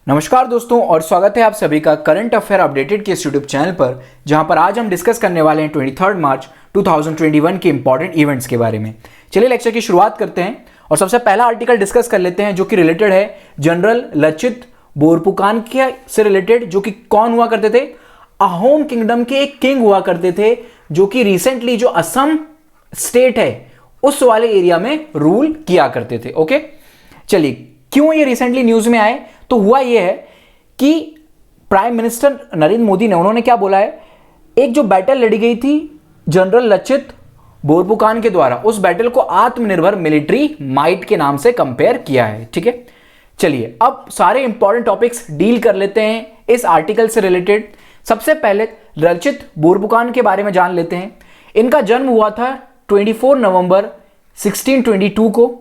नमस्कार दोस्तों और स्वागत है आप सभी का करंट अफेयर अपडेटेड के इस यूट्यूब चैनल पर, जहां पर आज हम डिस्कस करने वाले हैं 23 मार्च 2021 के इंपॉर्टेंट इवेंट्स के बारे में। चलिए लेक्चर की शुरुआत करते हैं और सबसे पहला आर्टिकल डिस्कस कर लेते हैं जो कि रिलेटेड है जनरल लचित बोरफुकान के से रिलेटेड, जो कि कौन हुआ करते थे? अहोम किंगडम के एक किंग हुआ करते थे जो कि रिसेंटली जो असम स्टेट है उस वाले एरिया में रूल किया करते थे। ओके, चलिए क्यों ये रिसेंटली न्यूज में आए? तो हुआ ये है कि प्राइम मिनिस्टर नरेंद्र मोदी ने, उन्होंने क्या बोला है, एक जो बैटल लड़ी गई थी जनरल लचित बोरफुकान के द्वारा, उस बैटल को आत्मनिर्भर मिलिट्री माइट के नाम से कंपेयर किया है। ठीक है, चलिए अब सारे इंपॉर्टेंट टॉपिक्स डील कर लेते हैं इस आर्टिकल से रिलेटेड। सबसे पहले लचित बोरफुकान के बारे में जान लेते हैं। इनका जन्म हुआ था 24 नवंबर 1622 को।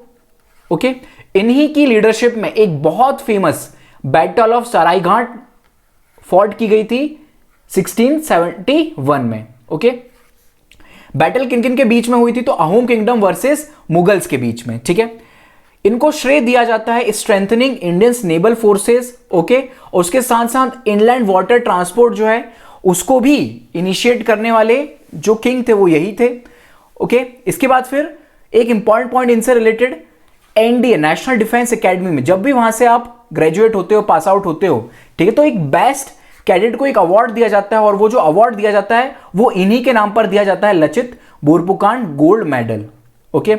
ओके, इन्हीं की लीडरशिप में एक बहुत famous battle of Saraighat fort की गई थी 1671 में। ओके, बैटल किन किन के बीच में हुई थी? तो अहोम किंगडम वर्सेस मुगल्स के बीच में। ठीक है, इनको श्रेय दिया जाता है strengthening Indian naval forces. Okay, और उसके साथ साथ इनलैंड वाटर ट्रांसपोर्ट जो है उसको भी इनिशिएट करने वाले जो किंग थे वो यही थे। ओके, इसके बाद फिर एक इंपॉर्टेंट पॉइंट इनसे related, NDA national defence academy में जब भी वहां से आप ग्रेजुएट होते हो, पास आउट होते हो, ठीक है, तो एक बेस्ट कैडेट को एक अवार्ड दिया जाता है और वो जो अवार्ड दिया जाता है वो इन्हीं के नाम पर दिया जाता है, Lachit Borphukan gold medal. Okay,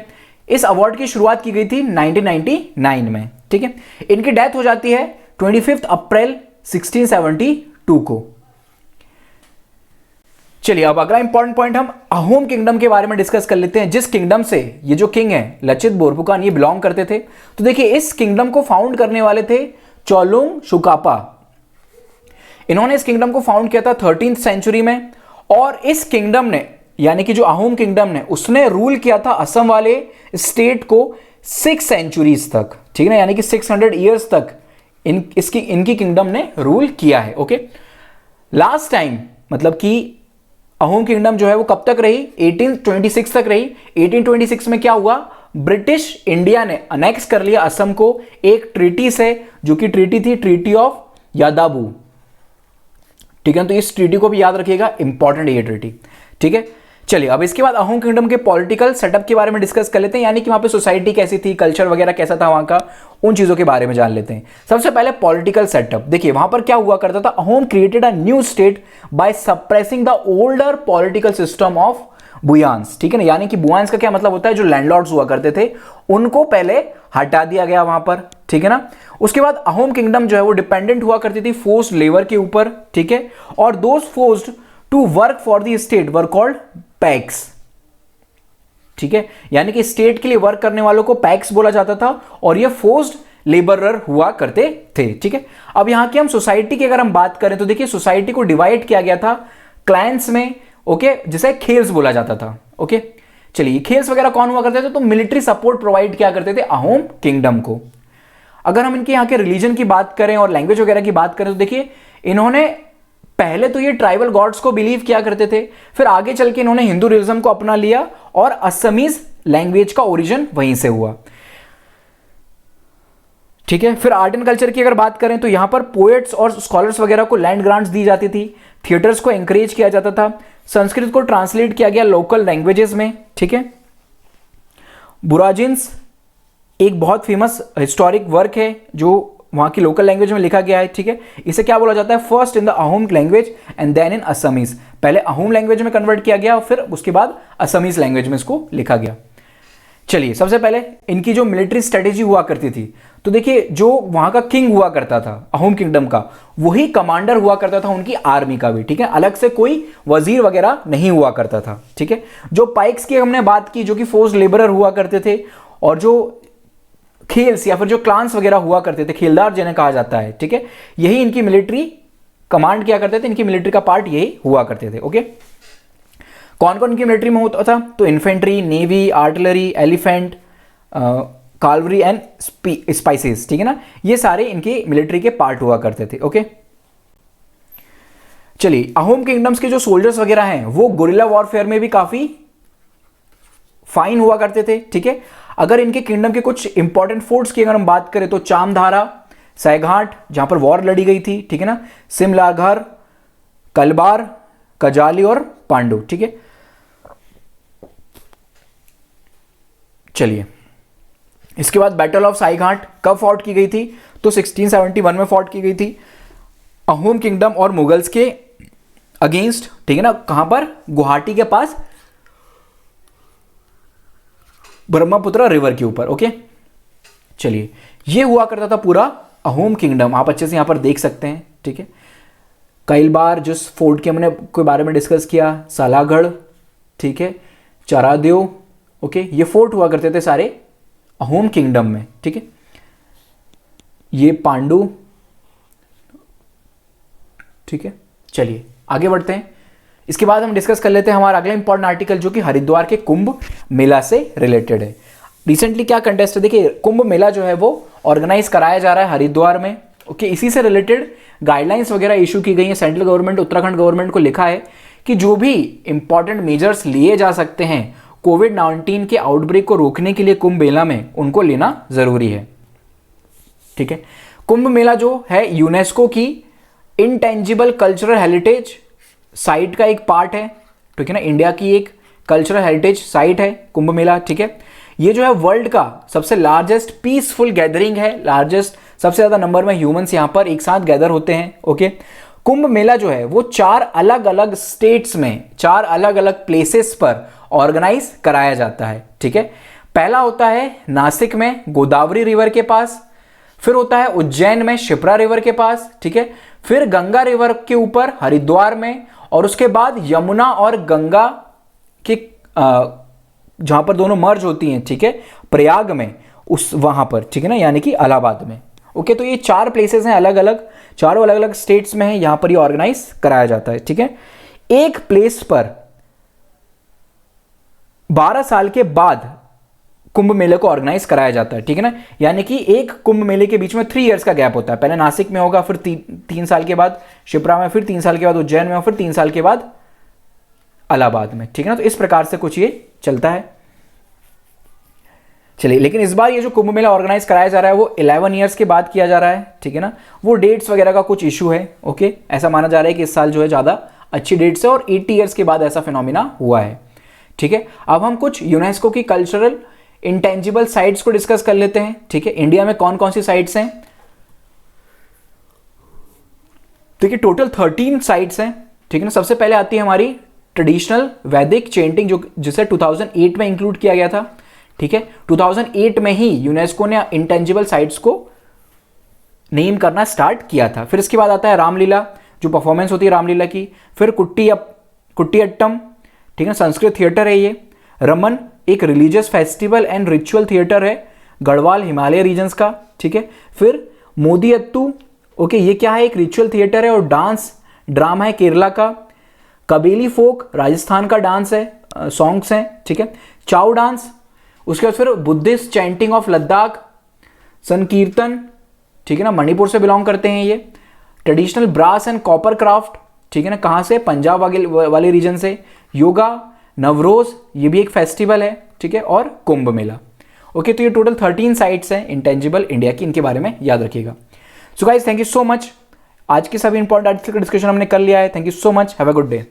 इस अवार्ड की शुरुआत की गई थी 1999 में। ठीक है, इनकी डेथ हो जाती है 25 अप्रैल 1672 को। चलिए अब अगला इंपॉर्टेंट पॉइंट हम अहोम किंगडम के बारे में डिस्कस कर लेते हैं, जिस किंगडम से ये जो किंग है लचित बोरफुकान ये बिलोंग करते थे। तो देखिए इस किंगडम को फाउंड करने वाले थे चोलुंग शुकापा। इन्होंने इस किंगडम को फाउंड किया था 13th सेंचुरी में, और इस किंगडम ने यानी कि जो अहोम किंगडम ने उसने रूल किया था असम वाले स्टेट को 6 सेंचुरीज तक। ठीक है ना, यानी कि 600 ईयर्स तक इनकी किंगडम ने रूल किया है। ओके, लास्ट टाइम मतलब कि अहोम किंगडम जो है वो कब तक रही? 1826 तक रही। 1826 में क्या हुआ? ब्रिटिश इंडिया ने अनेक्स कर लिया असम को एक ट्रीटी से, जो कि ट्रीटी थी ट्रीटी ऑफ यादाबू। ठीक है, तो इस ट्रीटी को भी याद रखिएगा, इंपॉर्टेंट है ये ट्रीटी। ठीक है, चलिए अब इसके बाद अहोम किंगडम के पॉलिटिकल सेटअप के बारे में डिस्कस कर लेते हैं, यानी कि वहां पे सोसाइटी कैसी थी, कल्चर वगैरह कैसा था वहां का, उन चीजों के बारे में जान लेते हैं। सबसे पहले पॉलिटिकल सेटअप देखिए, वहां पर क्या हुआ करता था, Ahom created a new state by suppressing the older political system of Bhuyans. ठीक है ना, यानी कि बुयांस का क्या मतलब होता है, जो लैंडलॉर्ड्स हुआ करते थे उनको पहले हटा दिया गया वहां पर। ठीक है ना, उसके बाद अहोम किंगडम जो है वो डिपेंडेंट हुआ करती थी फोर्स्ड लेबर के ऊपर। ठीक है, और those forced to work for the state were called paiks. ठीक है, यानी कि स्टेट के लिए वर्क करने वालों को पैक्स बोला जाता था और ये फोर्स्ड लेबरर हुआ करते थे। ठीक है, अब यहां की हम सोसाइटी की अगर हम बात करें तो देखिए सोसाइटी को डिवाइड किया गया था क्लैंस में। ओके, जिसे खेल्स बोला जाता था। ओके, चलिए खेल्स वगैरह कौन हुआ करते थे? तो मिलिट्री सपोर्ट प्रोवाइड किया करते थे अहोम किंगडम को। अगर हम इनके यहाँ के रिलीजन की बात करें और लैंग्वेज वगैरह की बात करें तो देखिए इन्होंने पहले तो ये ट्राइबल गॉड्स को बिलीव किया करते थे, फिर आगे चल के इन्होंने हिंदुइज्म को अपना लिया और असमीज लैंग्वेज का ओरिजिन वहीं से हुआ। ठीक है, फिर आर्ट एंड कल्चर की अगर बात करें तो यहां पर पोएट्स और स्कॉलर्स वगैरह को लैंड ग्रांट्स दी जाती थी, थिएटर्स को एंकरेज किया जाता था, संस्कृत को ट्रांसलेट किया गया लोकल लैंग्वेजेस में। ठीक है, बुराजिन्स एक बहुत फेमस हिस्टोरिक वर्क है जो वहां की लोकल लैंग्वेज में लिखा गया है। ठीक है, इसे क्या बोला जाता है? First in the Ahom language and then in Assamese. पहले अहोम लैंग्वेज में कन्वर्ट किया गया और फिर उसके बाद असमीज लैंग्वेज में इसको लिखा गया। चलिए सबसे पहले इनकी जो मिलिट्री स्ट्रेटेजी हुआ करती थी, तो देखिए जो वहां का किंग हुआ करता था अहोम किंगडम का, वही कमांडर हुआ करता था उनकी आर्मी का भी। ठीक है, अलग से कोई वजीर वगैरह नहीं हुआ करता था। ठीक है, जो पाइक्स की हमने बात की जो कि फोर्स्ड लेबरर हुआ करते थे, और जो खेल्स या फिर जो क्लान्स वगैरह हुआ करते थे, खेलदार जिन्हें कहा जाता है, ठीक है, यही इनकी मिलिट्री कमांड किया करते थे, इनकी मिलिट्री का पार्ट यही हुआ करते थे। ओके, कौन कौन इनकी मिलिट्री में होता था? तो infantry, navy, artillery, elephant, cavalry and spices. ठीक है ना, ये सारे इनकी मिलिट्री के पार्ट हुआ करते थे। ओके, चलिए अहोम किंगडम्स के जो सोल्जर्स वगैरह हैं वो गुरिल्ला वॉरफेयर में भी काफी फाइन हुआ करते थे। ठीक है, अगर इनके किंगडम के कुछ इंपॉर्टेंट फोर्ट्स की अगर हम बात करें तो चामधारा, सैघाट जहां पर वॉर लड़ी गई थी, ठीक है ना, सिमलाघर, कलबार, कजाली और पांडु, ठीक है। चलिए, इसके बाद बैटल ऑफ साईघाट कब फॉट की गई थी? तो 1671 में फॉट की गई थी अहोम किंगडम और मुगल्स के अगेंस्ट, ठीक है ना। कहां पर? गुवाहाटी के पास, ब्रह्मपुत्र रिवर के ऊपर। ओके, चलिए, ये हुआ करता था पूरा अहोम किंगडम, आप अच्छे से यहां पर देख सकते हैं, ठीक है। कई बार जिस फोर्ट के हमने के बारे में डिस्कस किया, सालागढ़, ठीक है, चरादेव, ओके, ये फोर्ट हुआ करते थे सारे अहोम किंगडम में, ठीक है। ये पांडु, ठीक है। चलिए आगे बढ़ते हैं। इसके बाद हम डिस्कस कर लेते हैं हमारा अगला इंपॉर्टेंट आर्टिकल, जो कि हरिद्वार के कुंभ मेला से रिलेटेड है। रिसेंटली क्या कंटेस्ट है, देखिए कुंभ मेला जो है वो ऑर्गेनाइज कराया जा रहा है हरिद्वार में, ओके। इसी से रिलेटेड गाइडलाइंस वगैरह इशू की गई है। सेंट्रल गवर्नमेंट उत्तराखंड गवर्नमेंट को लिखा है कि जो भी इंपॉर्टेंट मेजर्स लिए जा सकते हैं कोविड-19 के आउटब्रेक को रोकने के लिए कुंभ मेला में, उनको लेना जरूरी है, ठीक है। कुंभ मेला जो है यूनेस्को की इंटेंजिबल कल्चरल हेरिटेज साइट का एक पार्ट है, ठीक है ना। इंडिया की एक कल्चरल हेरिटेज साइट है कुंभ मेला, ठीक है। ये जो है वर्ल्ड का सबसे लार्जेस्ट पीसफुल गैदरिंग है, लार्जेस्ट, सबसे ज्यादा नंबर में ह्यूमंस यहां पर एक साथ गैदर होते हैं, ओके। कुंभ मेला जो है वो 4 अलग अलग स्टेट्स में, 4 अलग अलग प्लेसेस पर ऑर्गेनाइज कराया जाता है, ठीक है। पहला होता है नासिक में गोदावरी रिवर के पास, फिर होता है उज्जैन में शिप्रा रिवर के पास, ठीक है। फिर गंगा रिवर के ऊपर हरिद्वार में, और उसके बाद यमुना और गंगा के जहां पर दोनों मर्ज होती हैं, ठीक है, प्रयाग में, उस वहां पर, ठीक है ना, यानी कि इलाहाबाद में, ओके। तो ये 4 प्लेसेस हैं अलग अलग, चारों अलग अलग स्टेट्स में है, यहां पर ये ऑर्गेनाइज कराया जाता है, ठीक है। एक प्लेस पर 12 साल के बाद कुंभ मेले को ऑर्गेनाइज कराया जाता है, ठीक है ना। यानी कि एक कुंभ मेले के बीच में 3 इयर्स का गैप होता है। पहले नासिक में होगा, फिर 3 साल के बाद शिप्रा में, फिर 3 साल के बाद उज्जैन में, और फिर 3 साल के बाद इलाहाबाद में, ठीक है ना। तो इस प्रकार से कुछ ये चलता है। चलिए, लेकिन इस बार ये जो कुंभ मेला ऑर्गेनाइज कराया जा रहा है वो 11 ईयर्स के बाद किया जा रहा है, ठीक है ना। वो डेट्स वगैरह का कुछ इशू है, ओके। ऐसा माना जा रहा है कि इस साल जो है ज्यादा अच्छी डेट्स है और 80 ईयर्स के बाद ऐसा फिनोमिना हुआ है, ठीक है। अब हम कुछ यूनेस्को की कल्चरल इंटेंजिबल साइट्स को डिस्कस कर लेते हैं, ठीक है। इंडिया में कौन कौन सी साइट्स हैं? देखिए टोटल 13 साइट्स हैं, ठीक है ना। सबसे पहले आती है हमारी ट्रेडिशनल वैदिक चेंटिंग, जो जिसे 2008 में इंक्लूड किया गया था, ठीक है। 2008 में ही यूनेस्को ने इंटेंजिबल साइट्स को नेम करना स्टार्ट किया था। फिर इसके बाद आता है रामलीला, जो परफॉर्मेंस होती है रामलीला की। फिर कुट्टियट्टम, ठीक है, संस्कृत थिएटर है ये। रमन एक religious festival and ritual theatre है, गढ़वाल हिमालय रीजन्स का, ठीक है। फिर मोदीअत्तू, ओके, ये क्या है? एक रिचुअल थिएटर है और डांस ड्रामा है केरला का। कबीली फोक राजस्थान का डांस है, सॉन्ग्स हैं, ठीक है। चाउ डांस, उसके बाद फिर बुद्धिस्ट चैंटिंग ऑफ लद्दाख, संकीर्तन, ठीक है ना, मणिपुर से बिलोंग करते हैं ये। Traditional brass and copper craft, ठीक है ना, कहाँ से? पंजाब वाले रीजन से। योगा, नवरोज, ये भी एक फेस्टिवल है, ठीक है। और कुंभ मेला, ओके। तो ये टोटल 13 साइट्स हैं इंटेंजिबल इंडिया की, इनके बारे में याद रखिएगा। So guys, thank you so much. आज के सभी इंपॉर्टेंट आर्टिकल का डिस्कशन हमने कर लिया है। Thank you so much, have a good day.